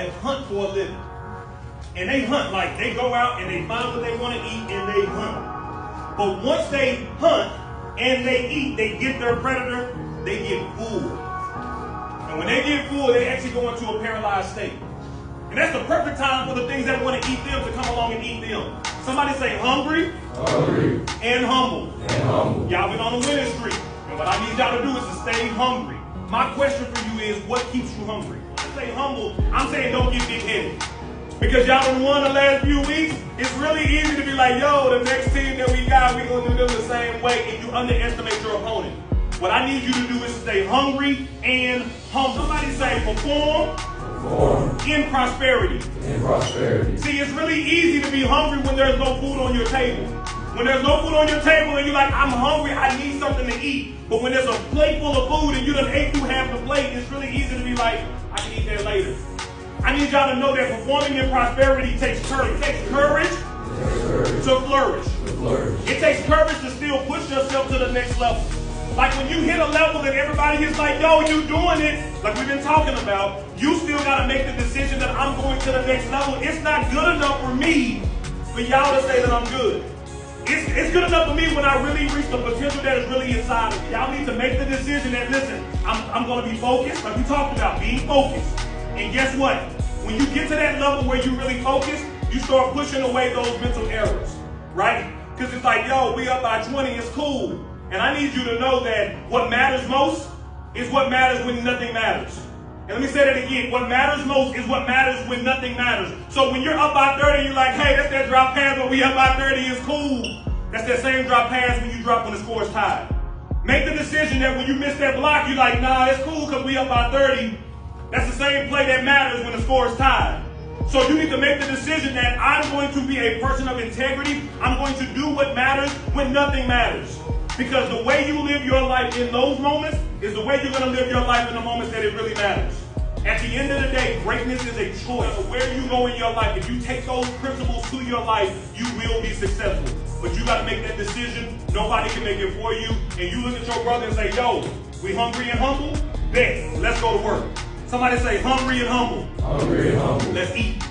that hunt for a living. And they hunt, like they go out and they find what they want to eat and they hunt. But once they hunt and they eat, they get their predator, they get full. And when they get full, they actually go into a paralyzed state. And that's the perfect time for the things that want to eat them to come along and eat them. Somebody say hungry, and humble. Y'all been on a winning streak. And what I need y'all to do is to stay hungry. My question for you is, what keeps you hungry? When I say humble, I'm saying don't get big-headed. Because y'all done won the last few weeks, it's really easy to be like, yo, the next team that we got, we're going to do them the same way, and you underestimate your opponent. What I need you to do is stay hungry and humble. Somebody say perform in prosperity. See, it's really easy to be hungry when there's no food on your table. When there's no food on your table and you're like, I'm hungry, I need something to eat. But when there's a plate full of food and you done ate through half the plate, it's really easy to be like, I can eat that later. I need y'all to know that performing in prosperity takes courage. It takes courage to flourish. It takes courage to still push yourself to the next level. Like when you hit a level and everybody is like, yo, you doing it, like we've been talking about, you still got to make the decision that I'm going to the next level. It's not good enough for me for y'all to say that I'm good. It's good enough for me when I really reach the potential that is really inside of me. Y'all need to make the decision that, listen, I'm going to be focused, like we talked about, being focused. And guess what? When you get to that level where you really focus, you start pushing away those mental errors, right? Because it's like, yo, we up by 20, it's cool. And I need you to know that what matters most is what matters when nothing matters. And let me say that again. What matters most is what matters when nothing matters. So when you're up by 30, you're like, hey, that's that drop pass, but we up by 30 is cool. That's that same drop pass when you drop when the score is tied. Make the decision that when you miss that block, you're like, nah, it's cool because we up by 30. That's the same play that matters when the score is tied. So you need to make the decision that I'm going to be a person of integrity. I'm going to do what matters when nothing matters. Because the way you live your life in those moments is the way you're going to live your life in the moments that it really matters. At the end of the day, greatness is a choice. Where you go in your life, if you take those principles to your life, you will be successful. But you got to make that decision. Nobody can make it for you. And you look at your brother and say, yo, we hungry and humble? Bet. Let's go to work. Somebody say hungry and humble. Let's eat.